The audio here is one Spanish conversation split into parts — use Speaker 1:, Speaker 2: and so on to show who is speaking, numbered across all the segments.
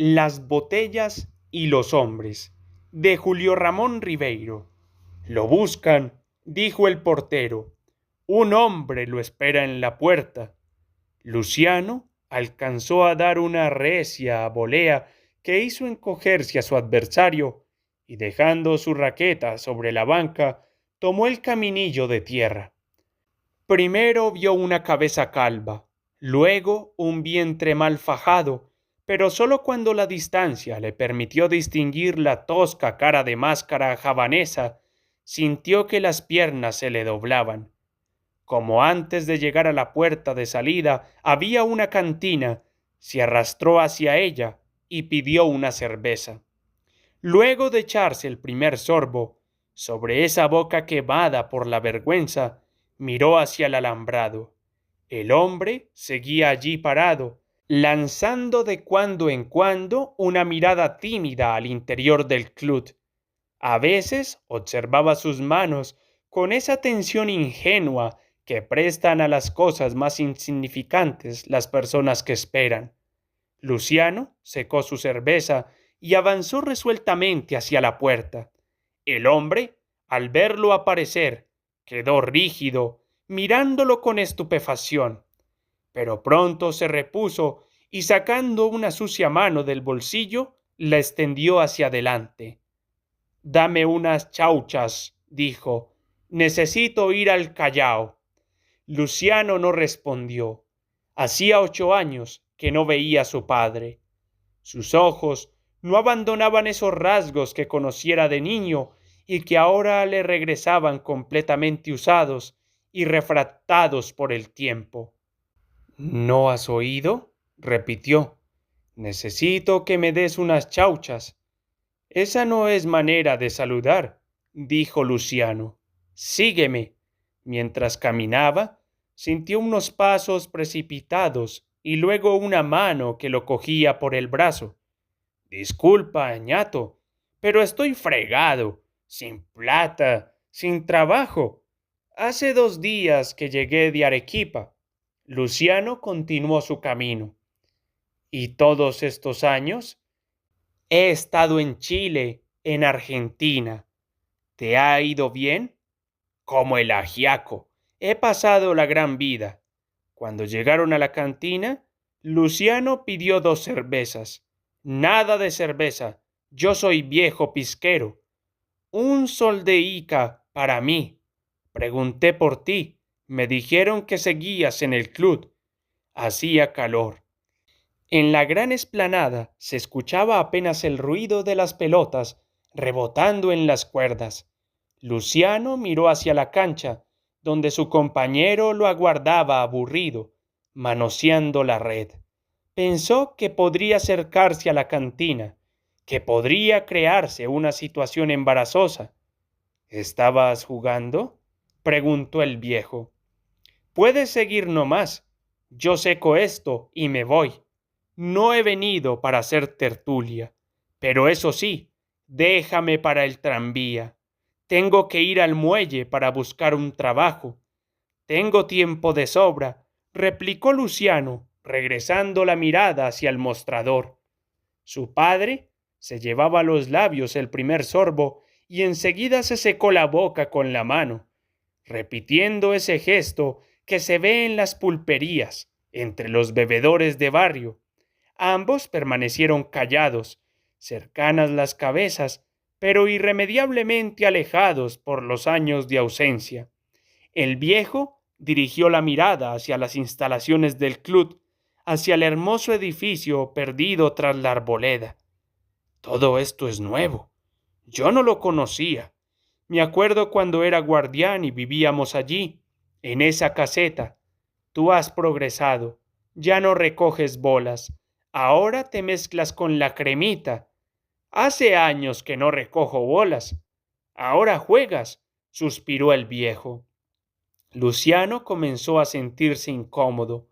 Speaker 1: Las botellas y los hombres, de Julio Ramón Ribeiro. Lo buscan, dijo el portero. Un hombre lo espera en la puerta. Luciano alcanzó a dar una recia volea que hizo encogerse a su adversario y dejando su raqueta sobre la banca, tomó el caminillo de tierra. Primero vio una cabeza calva, luego un vientre mal fajado, pero sólo cuando la distancia le permitió distinguir la tosca cara de máscara javanesa, sintió que las piernas se le doblaban. Como antes de llegar a la puerta de salida había una cantina, se arrastró hacia ella y pidió una cerveza. Luego de echarse el primer sorbo, sobre esa boca quemada por la vergüenza, miró hacia el alambrado. El hombre seguía allí parado, lanzando de cuando en cuando una mirada tímida al interior del club. A veces observaba sus manos con esa atención ingenua que prestan a las cosas más insignificantes las personas que esperan. Luciano secó su cerveza y avanzó resueltamente hacia la puerta. El hombre, al verlo aparecer, quedó rígido, mirándolo con estupefacción. Pero pronto se repuso y sacando una sucia mano del bolsillo, la extendió hacia adelante. Dame unas chauchas, dijo. Necesito ir al Callao. Luciano no respondió. Hacía 8 años que no veía a su padre. Sus ojos no abandonaban esos rasgos que conociera de niño y que ahora le regresaban completamente usados y refractados por el tiempo. ¿No has oído? Repitió. Necesito que me des unas chauchas. Esa no es manera de saludar, dijo Luciano. Sígueme. Mientras caminaba, sintió unos pasos precipitados y luego una mano que lo cogía por el brazo. Disculpa, ñato, pero estoy fregado, sin plata, sin trabajo. Hace 2 días que llegué de Arequipa. Luciano continuó su camino. ¿Y todos estos años? He estado en Chile, en Argentina. ¿Te ha ido bien? Como el ajiaco. He pasado la gran vida. Cuando llegaron a la cantina, Luciano pidió 2 cervezas. Nada de cerveza. Yo soy viejo pisquero. Un sol de Ica para mí. Pregunté por ti. Me dijeron que seguías en el club. Hacía calor. En la gran explanada se escuchaba apenas el ruido de las pelotas rebotando en las cuerdas. Luciano miró hacia la cancha, donde su compañero lo aguardaba aburrido, manoseando la red. Pensó que podría acercarse a la cantina, que podría crearse una situación embarazosa. ¿Estabas jugando? Preguntó el viejo. Puedes seguir nomás. Yo seco esto y me voy. No he venido para hacer tertulia, pero eso sí, déjame para el tranvía. Tengo que ir al muelle para buscar un trabajo. Tengo tiempo de sobra, replicó Luciano, regresando la mirada hacia el mostrador. Su padre se llevaba a los labios el primer sorbo y enseguida se secó la boca con la mano, repitiendo ese gesto que se ve en las pulperías entre los bebedores de barrio. Ambos permanecieron callados, cercanas las cabezas, pero irremediablemente alejados por los años de ausencia. El viejo dirigió la mirada hacia las instalaciones del club, hacia el hermoso edificio perdido tras la arboleda. Todo esto es nuevo. Yo no lo conocía. Me acuerdo cuando era guardián y vivíamos allí, en esa caseta. Tú has progresado. Ya no recoges bolas. Ahora te mezclas con la cremita. Hace años que no recojo bolas. Ahora juegas, suspiró el viejo. Luciano comenzó a sentirse incómodo.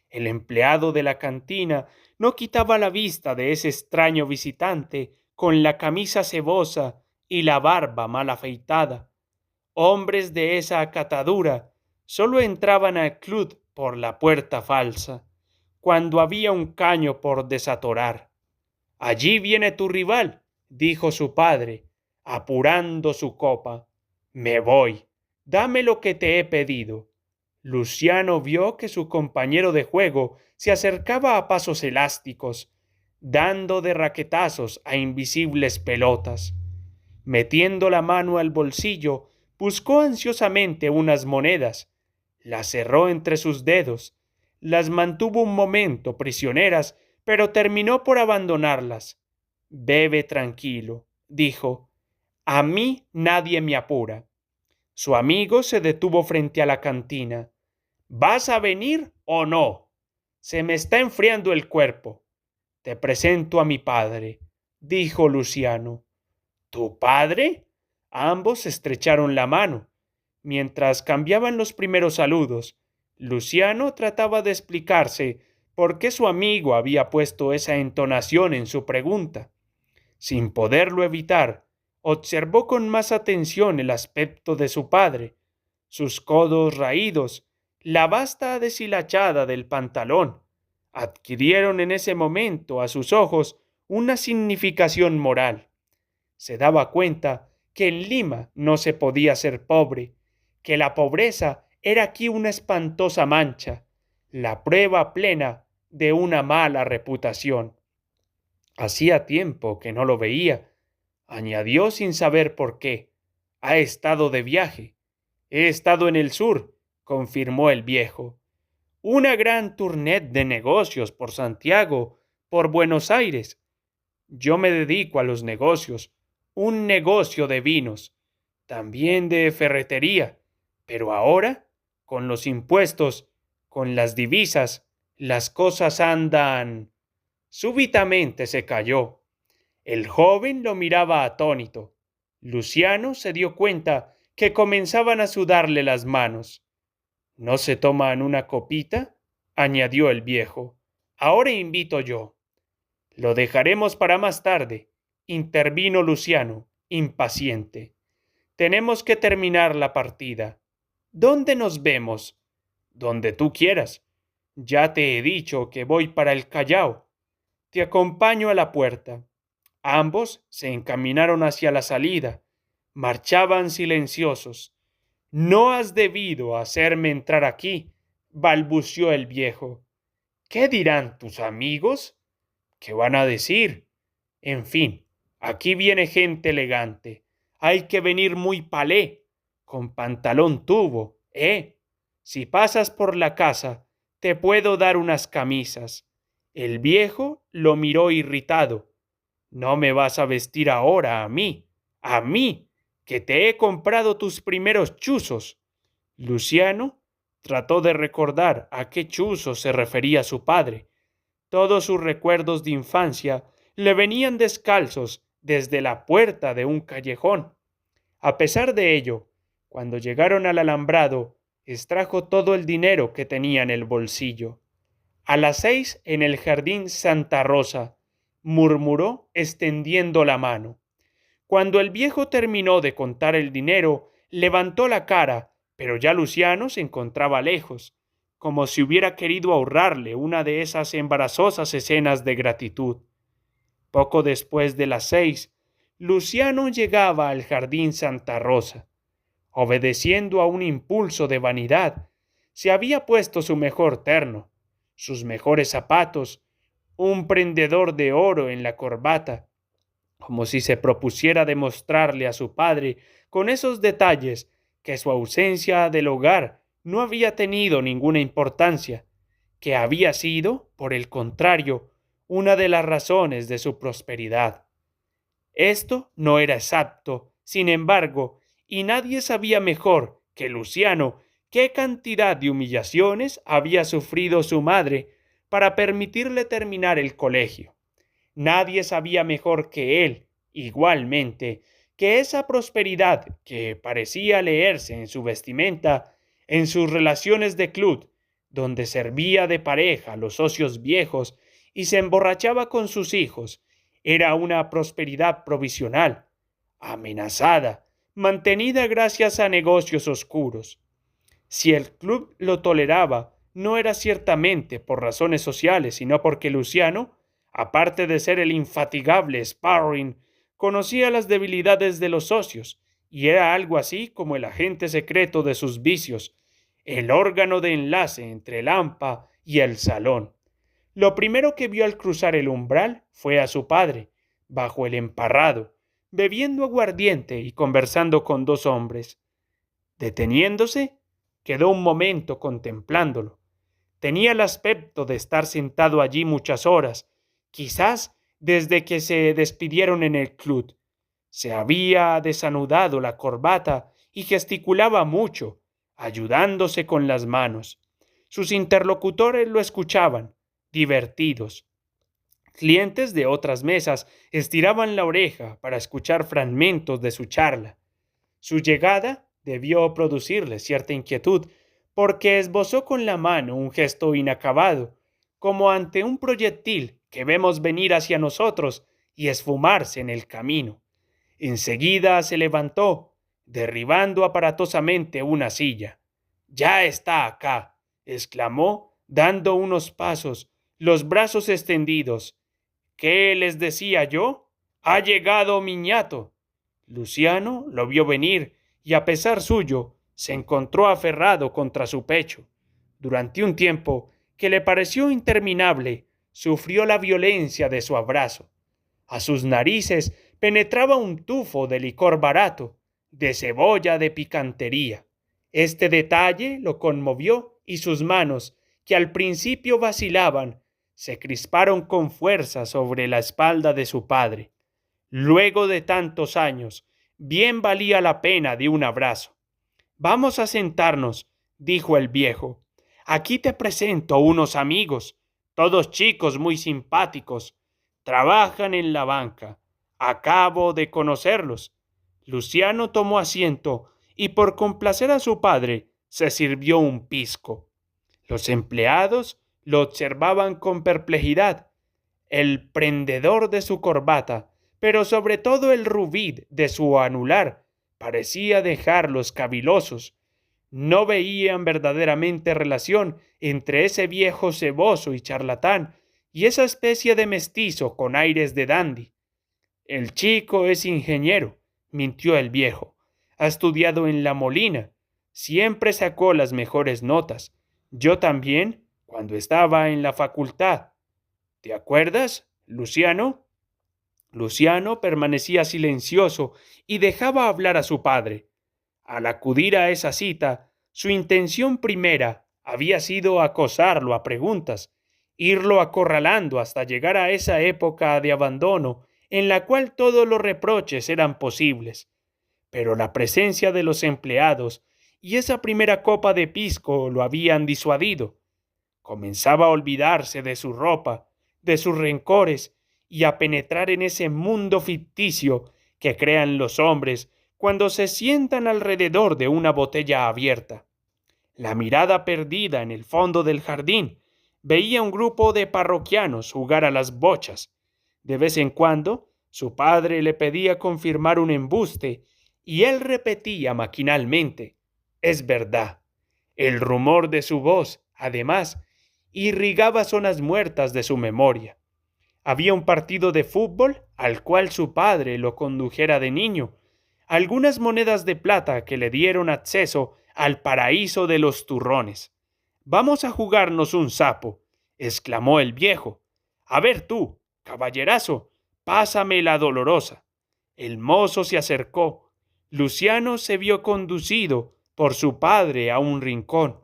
Speaker 1: El empleado de la cantina no quitaba la vista de ese extraño visitante con la camisa cebosa y la barba mal afeitada. Hombres de esa acatadura solo entraban al club por la puerta falsa, cuando había un caño por desatorar. Allí viene tu rival, dijo su padre, apurando su copa. Me voy. Dame lo que te he pedido. Luciano vio que su compañero de juego se acercaba a pasos elásticos, dando de raquetazos a invisibles pelotas. Metiendo la mano al bolsillo, buscó ansiosamente unas monedas, las cerró entre sus dedos, las mantuvo un momento prisioneras, pero terminó por abandonarlas. Bebe tranquilo, dijo. A mí nadie me apura. Su amigo se detuvo frente a la cantina. ¿Vas a venir o no? Se me está enfriando el cuerpo. Te presento a mi padre, dijo Luciano. ¿Tu padre? Ambos estrecharon la mano. Mientras cambiaban los primeros saludos, Luciano trataba de explicarse por qué su amigo había puesto esa entonación en su pregunta. Sin poderlo evitar, observó con más atención el aspecto de su padre, sus codos raídos, la vasta deshilachada del pantalón. Adquirieron en ese momento a sus ojos una significación moral. Se daba cuenta que en Lima no se podía ser pobre, que la pobreza era aquí una espantosa mancha, la prueba plena de una mala reputación. Hacía tiempo que no lo veía, añadió sin saber por qué. Ha estado de viaje. He estado en el sur, confirmó el viejo. Una gran tournée de negocios por Santiago, por Buenos Aires. Yo me dedico a los negocios, un negocio de vinos, también de ferretería, pero ahora, con los impuestos, con las divisas, las cosas andan. Súbitamente se calló. El joven lo miraba atónito. Luciano se dio cuenta que comenzaban a sudarle las manos. ¿No se toman una copita? Añadió el viejo. Ahora invito yo. Lo dejaremos para más tarde, intervino Luciano, impaciente. Tenemos que terminar la partida. ¿Dónde nos vemos? Donde tú quieras. Ya te he dicho que voy para el Callao. Te acompaño a la puerta. Ambos se encaminaron hacia la salida. Marchaban silenciosos. No has debido hacerme entrar aquí, balbució el viejo. ¿Qué dirán tus amigos? ¿Qué van a decir? En fin, aquí viene gente elegante. Hay que venir muy palé, con pantalón tubo, ¿eh? Si pasas por la casa, te puedo dar unas camisas. El viejo lo miró irritado. No me vas a vestir ahora a mí, que te he comprado tus primeros chuzos. Luciano trató de recordar a qué chuzos se refería su padre. Todos sus recuerdos de infancia le venían descalzos desde la puerta de un callejón. A pesar de ello, cuando llegaron al alambrado, extrajo todo el dinero que tenía en el bolsillo. A las 6 en el jardín Santa Rosa, murmuró extendiendo la mano. Cuando el viejo terminó de contar el dinero, levantó la cara, pero ya Luciano se encontraba lejos, como si hubiera querido ahorrarle una de esas embarazosas escenas de gratitud. Poco después de las 6, Luciano llegaba al jardín Santa Rosa. Obedeciendo a un impulso de vanidad, se había puesto su mejor terno, sus mejores zapatos, un prendedor de oro en la corbata, como si se propusiera demostrarle a su padre con esos detalles que su ausencia del hogar no había tenido ninguna importancia, que había sido, por el contrario, una de las razones de su prosperidad. Esto no era exacto, sin embargo, y nadie sabía mejor que Luciano qué cantidad de humillaciones había sufrido su madre para permitirle terminar el colegio. Nadie sabía mejor que él, igualmente, que esa prosperidad que parecía leerse en su vestimenta, en sus relaciones de club, donde servía de pareja a los socios viejos y se emborrachaba con sus hijos, era una prosperidad provisional, amenazada, mantenida gracias a negocios oscuros. Si el club lo toleraba, no era ciertamente por razones sociales, sino porque Luciano Aparte de ser el infatigable sparring, conocía las debilidades de los socios y era algo así como el agente secreto de sus vicios, el órgano de enlace entre el AMPA y el salón. Lo primero que vio al cruzar el umbral fue a su padre, bajo el emparrado, bebiendo aguardiente y conversando con dos hombres. Deteniéndose, quedó un momento contemplándolo. Tenía el aspecto de estar sentado allí muchas horas, quizás desde que se despidieron en el club. Se había desanudado la corbata y gesticulaba mucho, ayudándose con las manos. Sus interlocutores lo escuchaban, divertidos. Clientes de otras mesas estiraban la oreja para escuchar fragmentos de su charla. Su llegada debió producirle cierta inquietud, porque esbozó con la mano un gesto inacabado, como ante un proyectil que vemos venir hacia nosotros y esfumarse en el camino. Enseguida se levantó, derribando aparatosamente una silla. «Ya está acá», exclamó, dando unos pasos, los brazos extendidos. «¿Qué les decía yo? Ha llegado mi ñato». Luciano lo vio venir y, a pesar suyo, se encontró aferrado contra su pecho. Durante un tiempo que le pareció interminable, sufrió la violencia de su abrazo. A sus narices penetraba un tufo de licor barato, de cebolla de picantería. Este detalle lo conmovió y sus manos, que al principio vacilaban, se crisparon con fuerza sobre la espalda de su padre. Luego de tantos años, bien valía la pena de un abrazo. «Vamos a sentarnos», dijo el viejo. «Aquí te presento unos amigos, todos chicos muy simpáticos. Trabajan en la banca. Acabo de conocerlos». Luciano tomó asiento y, por complacer a su padre, se sirvió un pisco. Los empleados lo observaban con perplejidad. El prendedor de su corbata, pero sobre todo el rubí de su anular, parecía dejarlos cavilosos. No veían verdaderamente relación entre ese viejo ceboso y charlatán y esa especie de mestizo con aires de dandy. «El chico es ingeniero», mintió el viejo. «Ha estudiado en La Molina. Siempre sacó las mejores notas. Yo también, cuando estaba en la facultad. ¿Te acuerdas, Luciano?» Luciano permanecía silencioso y dejaba hablar a su padre. Al acudir a esa cita, su intención primera había sido acosarlo a preguntas, irlo acorralando hasta llegar a esa época de abandono en la cual todos los reproches eran posibles. Pero la presencia de los empleados y esa primera copa de pisco lo habían disuadido. Comenzaba a olvidarse de su ropa, de sus rencores, y a penetrar en ese mundo ficticio que crean los hombres cuando se sientan alrededor de una botella abierta. La mirada perdida en el fondo del jardín veía un grupo de parroquianos jugar a las bochas. De vez en cuando su padre le pedía confirmar un embuste y él repetía maquinalmente: «Es verdad». El rumor de su voz, además, irrigaba zonas muertas de su memoria. Había un partido de fútbol al cual su padre lo condujera de niño, algunas monedas de plata que le dieron acceso al paraíso de los turrones. «Vamos a jugarnos un sapo», exclamó el viejo. «A ver tú, caballerazo, pásame la dolorosa». El mozo se acercó. Luciano se vio conducido por su padre a un rincón.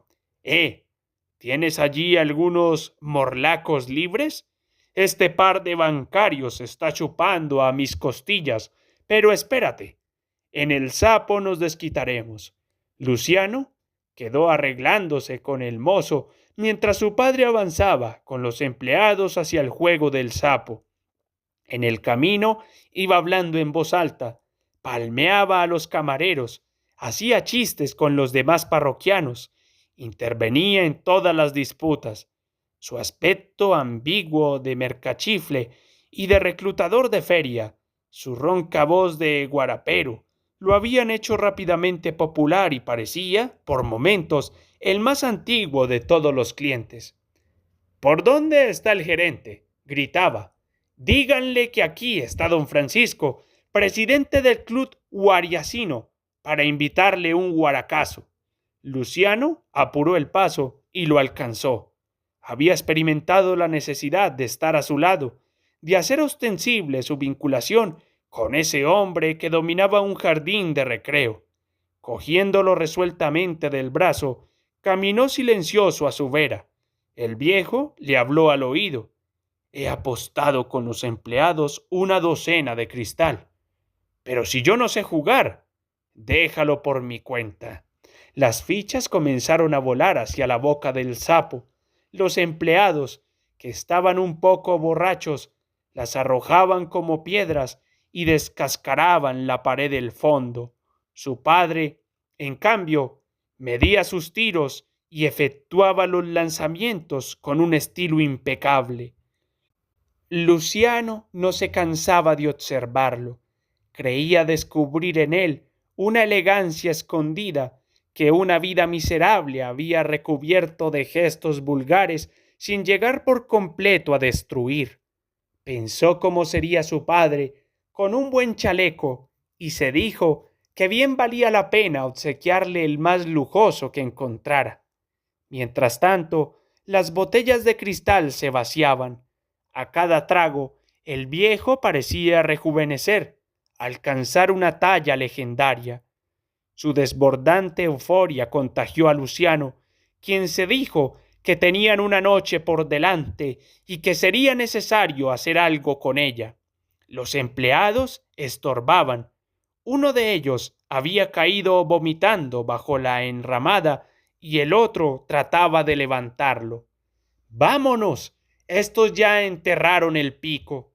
Speaker 1: ¿Tienes allí algunos morlacos libres? Este par de bancarios está chupando a mis costillas, pero espérate, en el sapo nos desquitaremos». Luciano quedó arreglándose con el mozo mientras su padre avanzaba con los empleados hacia el juego del sapo. En el camino iba hablando en voz alta, palmeaba a los camareros, hacía chistes con los demás parroquianos, intervenía en todas las disputas. Su aspecto ambiguo de mercachifle y de reclutador de feria, su ronca voz de guarapero, lo habían hecho rápidamente popular y parecía, por momentos, el más antiguo de todos los clientes. «¿Por dónde está el gerente?», gritaba, díganle que aquí está don Francisco, presidente del club guariacino, para invitarle un guaracazo. Luciano apuró el paso y lo alcanzó. Había experimentado la necesidad de estar a su lado, de hacer ostensible su vinculación con ese hombre que dominaba un jardín de recreo. Cogiéndolo resueltamente del brazo, caminó silencioso a su vera. El viejo le habló al oído. He apostado con los empleados una docena de cristal. Pero si yo no sé jugar, déjalo por mi cuenta. Las fichas comenzaron a volar hacia la boca del sapo. Los empleados, que estaban un poco borrachos, las arrojaban como piedras y descascaraban la pared del fondo. Su padre, en cambio, medía sus tiros y efectuaba los lanzamientos con un estilo impecable. Luciano no se cansaba de observarlo. Creía descubrir en él una elegancia escondida que una vida miserable había recubierto de gestos vulgares sin llegar por completo a destruir. Pensó cómo sería su padre con un buen chaleco y se dijo que bien valía la pena obsequiarle el más lujoso que encontrara. Mientras tanto, las botellas de cristal se vaciaban. A cada trago, el viejo parecía rejuvenecer, alcanzar una talla legendaria. Su desbordante euforia contagió a Luciano, quien se dijo que tenían una noche por delante y que sería necesario hacer algo con ella. Los empleados estorbaban. Uno de ellos había caído vomitando bajo la enramada y el otro trataba de levantarlo. ¡Vámonos! Estos ya enterraron el pico.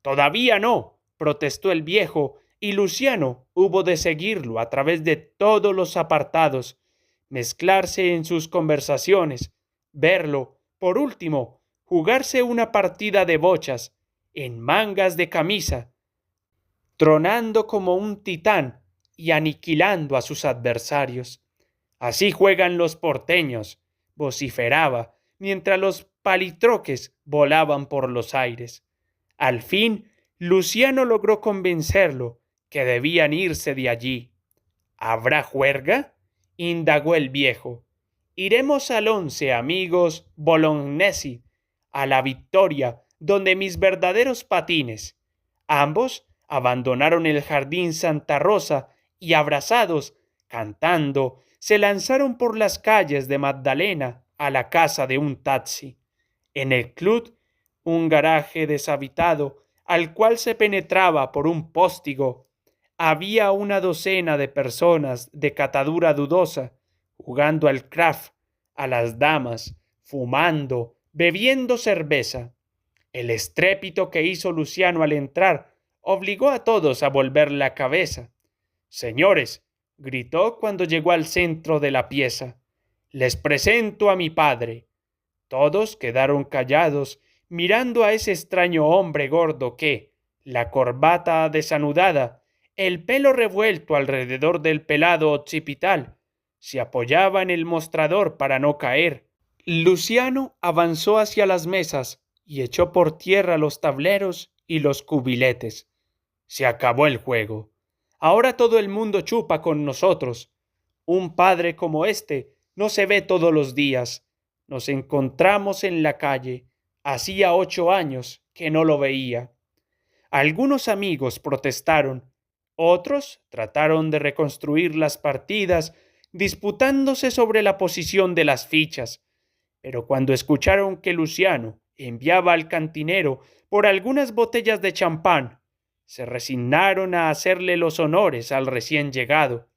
Speaker 1: Todavía no, protestó el viejo, y Luciano hubo de seguirlo a través de todos los apartados, mezclarse en sus conversaciones, verlo, por último, jugarse una partida de bochas, en mangas de camisa, tronando como un titán y aniquilando a sus adversarios. Así juegan los porteños, vociferaba, mientras los palitroques volaban por los aires. Al fin, Luciano logró convencerlo que debían irse de allí. ¿Habrá juerga? Indagó el viejo. Iremos al once, amigos Bolognesi, a la Victoria, donde mis verdaderos patines. Ambos abandonaron el jardín Santa Rosa y abrazados, cantando, se lanzaron por las calles de Magdalena a la casa de un taxi. En el club, un garaje deshabitado al cual se penetraba por un póstigo, había una docena de personas de catadura dudosa, jugando al craft, a las damas, fumando, bebiendo cerveza. El estrépito que hizo Luciano al entrar obligó a todos a volver la cabeza. Señores, gritó cuando llegó al centro de la pieza, les presento a mi padre. Todos quedaron callados, mirando a ese extraño hombre gordo que, la corbata desanudada, el pelo revuelto alrededor del pelado occipital, se apoyaba en el mostrador para no caer. Luciano avanzó hacia las mesas y echó por tierra los tableros y los cubiletes. Se acabó el juego. Ahora todo el mundo chupa con nosotros. Un padre como este no se ve todos los días. Nos encontramos en la calle. Hacía 8 años que no lo veía. Algunos amigos protestaron. Otros trataron de reconstruir las partidas, disputándose sobre la posición de las fichas. Pero cuando escucharon que Luciano enviaba al cantinero por algunas botellas de champán, se resignaron a hacerle los honores al recién llegado.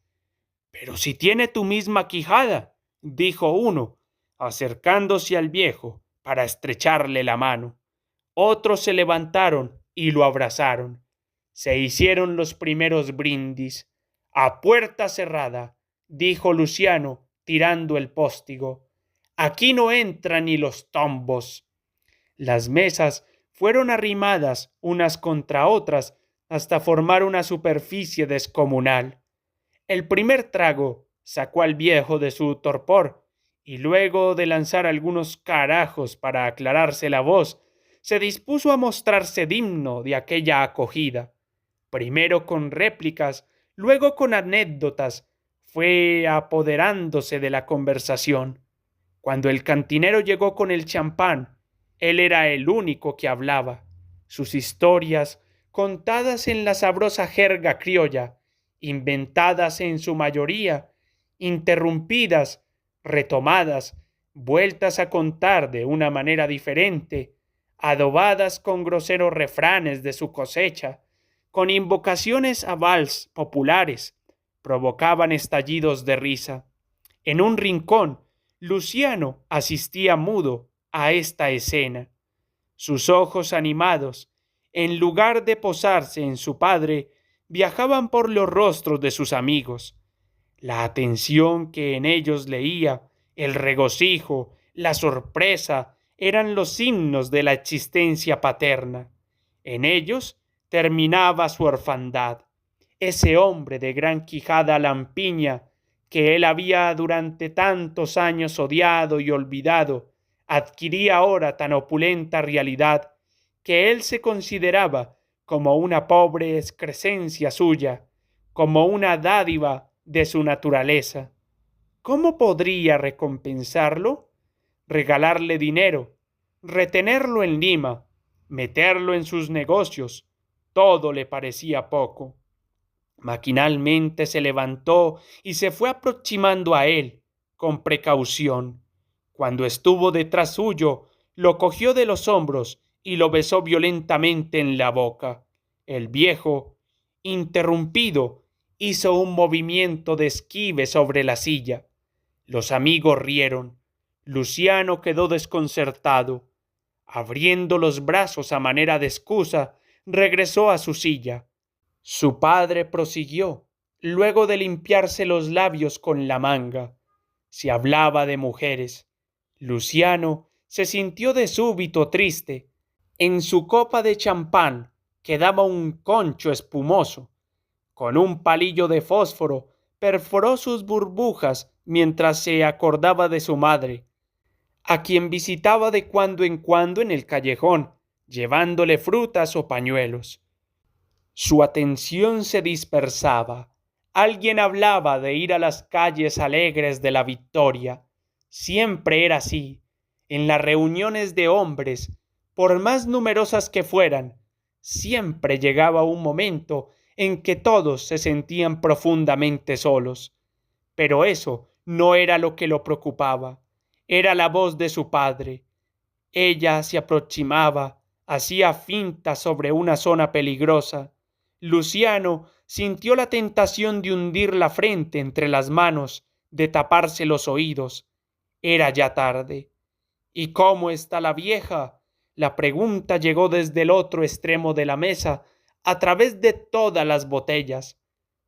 Speaker 1: Pero si tiene tu misma quijada, dijo uno, acercándose al viejo para estrecharle la mano. Otros se levantaron y lo abrazaron. Se hicieron los primeros brindis. A puerta cerrada, dijo Luciano, tirando el póstigo. Aquí no entran ni los tombos. Las mesas fueron arrimadas unas contra otras hasta formar una superficie descomunal. El primer trago sacó al viejo de su torpor y luego de lanzar algunos carajos para aclararse la voz, se dispuso a mostrarse digno de aquella acogida. Primero con réplicas, luego con anécdotas, fue apoderándose de la conversación. Cuando el cantinero llegó con el champán, él era el único que hablaba. Sus historias, contadas en la sabrosa jerga criolla, inventadas en su mayoría, interrumpidas, retomadas, vueltas a contar de una manera diferente, adobadas con groseros refranes de su cosecha, con invocaciones a vals populares, provocaban estallidos de risa. En un rincón, Luciano asistía mudo a esta escena. Sus ojos animados, en lugar de posarse en su padre, viajaban por los rostros de sus amigos. La atención que en ellos leía, el regocijo, la sorpresa, eran los signos de la existencia paterna. En ellos terminaba su orfandad. Ese hombre de gran quijada lampiña, que él había durante tantos años odiado y olvidado, adquiría ahora tan opulenta realidad que él se consideraba como una pobre excrescencia suya, como una dádiva de su naturaleza. ¿Cómo podría recompensarlo? Regalarle dinero, retenerlo en Lima, meterlo en sus negocios, todo le parecía poco. Maquinalmente se levantó y se fue aproximando a él con precaución. Cuando estuvo detrás suyo, lo cogió de los hombros y lo besó violentamente en la boca. El viejo, interrumpido, hizo un movimiento de esquive sobre la silla. Los amigos rieron. Luciano quedó desconcertado. Abriendo los brazos a manera de excusa, regresó a su silla. Su padre prosiguió, luego de limpiarse los labios con la manga. Se hablaba de mujeres. Luciano se sintió de súbito triste. En su copa de champán quedaba un concho espumoso. Con un palillo de fósforo perforó sus burbujas mientras se acordaba de su madre, a quien visitaba de cuando en cuando en el callejón, llevándole frutas o pañuelos. Su atención se dispersaba. Alguien hablaba de ir a las calles alegres de la Victoria. Siempre era así. En las reuniones de hombres, por más numerosas que fueran, siempre llegaba un momento en que todos se sentían profundamente solos. Pero eso no era lo que lo preocupaba. Era la voz de su padre. Ella se aproximaba, hacía finta sobre una zona peligrosa. Luciano sintió la tentación de hundir la frente entre las manos, de taparse los oídos. Era ya tarde. ¿Y cómo está la vieja? La pregunta llegó desde el otro extremo de la mesa, a través de todas las botellas.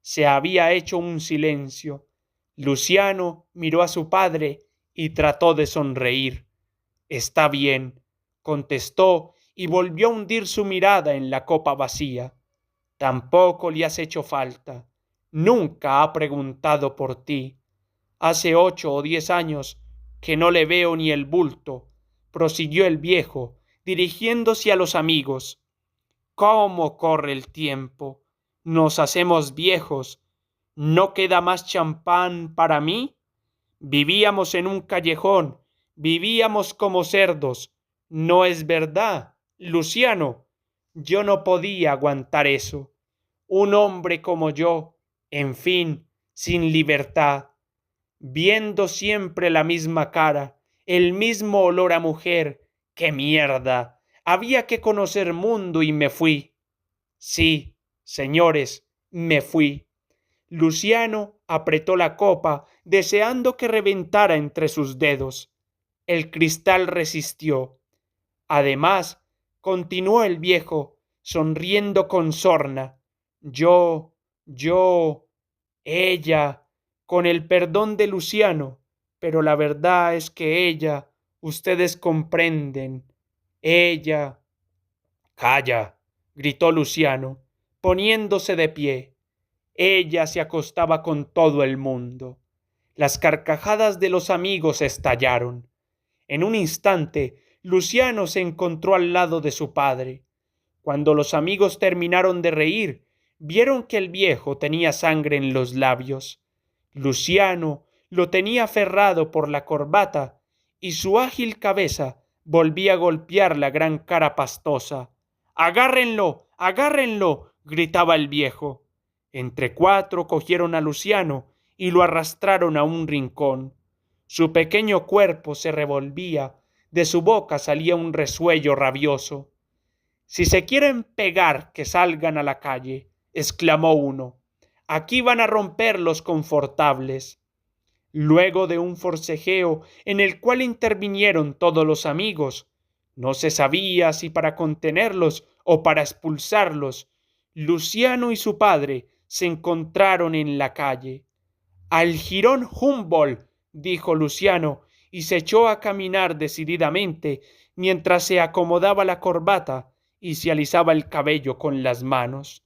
Speaker 1: Se había hecho un silencio. Luciano miró a su padre y trató de sonreír. Está bien, contestó y volvió a hundir su mirada en la copa vacía. Tampoco le has hecho falta. Nunca ha preguntado por ti. Hace 8 o 10 años que no le veo ni el bulto, prosiguió el viejo, dirigiéndose a los amigos. ¿Cómo corre el tiempo? Nos hacemos viejos. ¿No queda más champán para mí? Vivíamos en un callejón, vivíamos como cerdos. ¿No es verdad, Luciano? Yo no podía aguantar eso. Un hombre como yo, en fin, sin libertad, viendo siempre la misma cara, el mismo olor a mujer. ¡Qué mierda! Había que conocer mundo y me fui. Sí, señores, me fui. Luciano apretó la copa, deseando que reventara entre sus dedos. El cristal resistió. Además, continuó el viejo, sonriendo con sorna. Yo, ella, con el perdón de Luciano, pero la verdad es que ella, ustedes comprenden, ella. Calla, gritó Luciano, poniéndose de pie. Ella se acostaba con todo el mundo. Las carcajadas de los amigos estallaron. En un instante, Luciano se encontró al lado de su padre. Cuando los amigos terminaron de reír, vieron que el viejo tenía sangre en los labios. Luciano lo tenía aferrado por la corbata y su ágil cabeza volvía a golpear la gran cara pastosa. —¡Agárrenlo! ¡Agárrenlo! —gritaba el viejo. Entre cuatro cogieron a Luciano y lo arrastraron a un rincón. Su pequeño cuerpo se revolvía, de su boca salía un resuello rabioso. —Si se quieren pegar, que salgan a la calle —exclamó uno—. Aquí van a romper los confortables. Luego de un forcejeo en el cual intervinieron todos los amigos, no se sabía si para contenerlos o para expulsarlos, Luciano y su padre se encontraron en la calle. —¡Al jirón Humboldt! —dijo Luciano, y se echó a caminar decididamente mientras se acomodaba la corbata y se alisaba el cabello con las manos.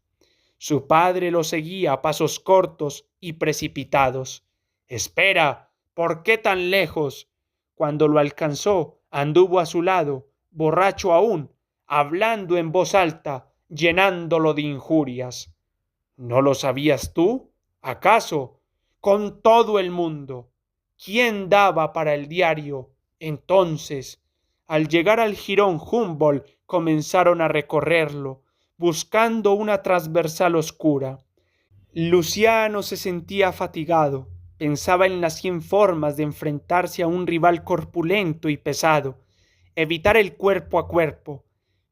Speaker 1: Su padre lo seguía a pasos cortos y precipitados. —¡Espera! ¿Por qué tan lejos? Cuando lo alcanzó, anduvo a su lado, borracho aún, hablando en voz alta, llenándolo de injurias. —¿No lo sabías tú? ¿Acaso? Con todo el mundo. ¿Quién daba para el diario? Entonces, al llegar al jirón Humboldt, comenzaron a recorrerlo, buscando una transversal oscura. Luciano se sentía fatigado. Pensaba en las 100 formas de enfrentarse a un rival corpulento y pesado, evitar el cuerpo a cuerpo,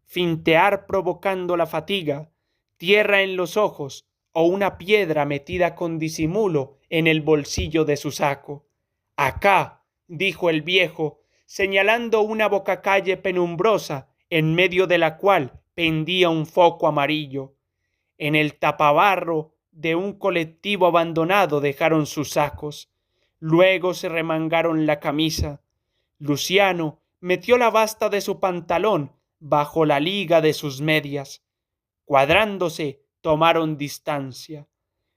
Speaker 1: fintear provocando la fatiga, tierra en los ojos o una piedra metida con disimulo en el bolsillo de su saco. —Acá —dijo el viejo, señalando una bocacalle penumbrosa en medio de la cual pendía un foco amarillo. En el tapabarro de un colectivo abandonado dejaron sus sacos. Luego se remangaron la camisa. Luciano metió la basta de su pantalón bajo la liga de sus medias. Cuadrándose, tomaron distancia.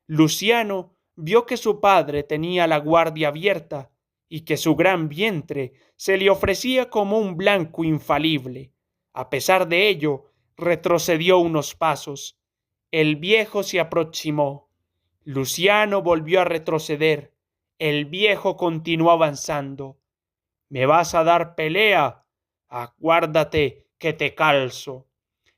Speaker 1: Luciano vio que su padre tenía la guardia abierta y que su gran vientre se le ofrecía como un blanco infalible. A pesar de ello, retrocedió unos pasos. El viejo se aproximó. Luciano volvió a retroceder. El viejo continuó avanzando. —¿Me vas a dar pelea? Aguárdate que te calzo.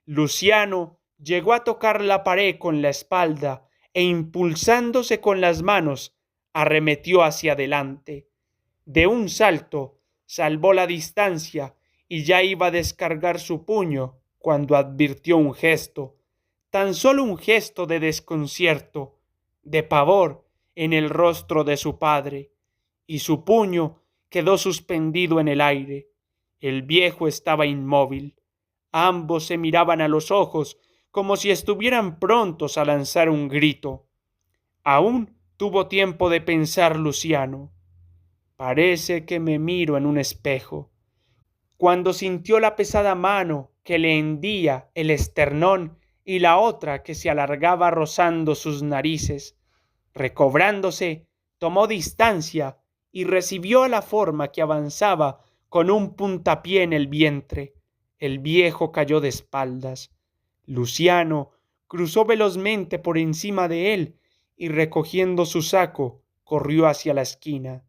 Speaker 1: Luciano llegó a tocar la pared con la espalda e impulsándose con las manos, arremetió hacia adelante. De un salto salvó la distancia y ya iba a descargar su puño cuando advirtió un gesto, tan solo un gesto de desconcierto, de pavor en el rostro de su padre, y su puño quedó suspendido en el aire. El viejo estaba inmóvil. Ambos se miraban a los ojos como si estuvieran prontos a lanzar un grito. Aún tuvo tiempo de pensar Luciano. Parece que me miro en un espejo. Cuando sintió la pesada mano que le hendía el esternón y la otra que se alargaba rozando sus narices, recobrándose, tomó distancia y recibió a la forma que avanzaba con un puntapié en el vientre. El viejo cayó de espaldas. Luciano cruzó velozmente por encima de él y recogiendo su saco corrió hacia la esquina.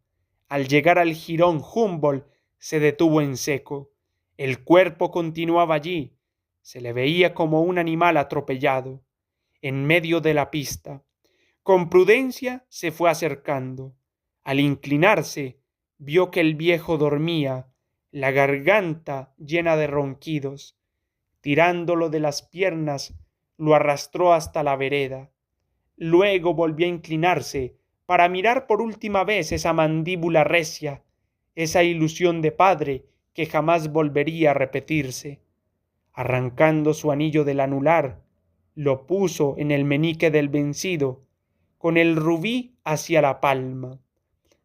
Speaker 1: Al llegar al jirón Humboldt se detuvo en seco. El cuerpo continuaba allí. Se le veía como un animal atropellado, en medio de la pista. Con prudencia se fue acercando. Al inclinarse, vio que el viejo dormía, la garganta llena de ronquidos. Tirándolo de las piernas, lo arrastró hasta la vereda. Luego volvió a inclinarse para mirar por última vez esa mandíbula recia, esa ilusión de padre que jamás volvería a repetirse. Arrancando su anillo del anular, lo puso en el meñique del vencido, con el rubí hacia la palma.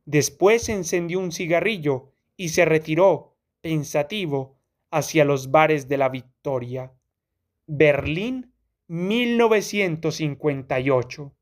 Speaker 1: Después encendió un cigarrillo y se retiró, pensativo, hacia los bares de la Victoria. Berlín, 1958.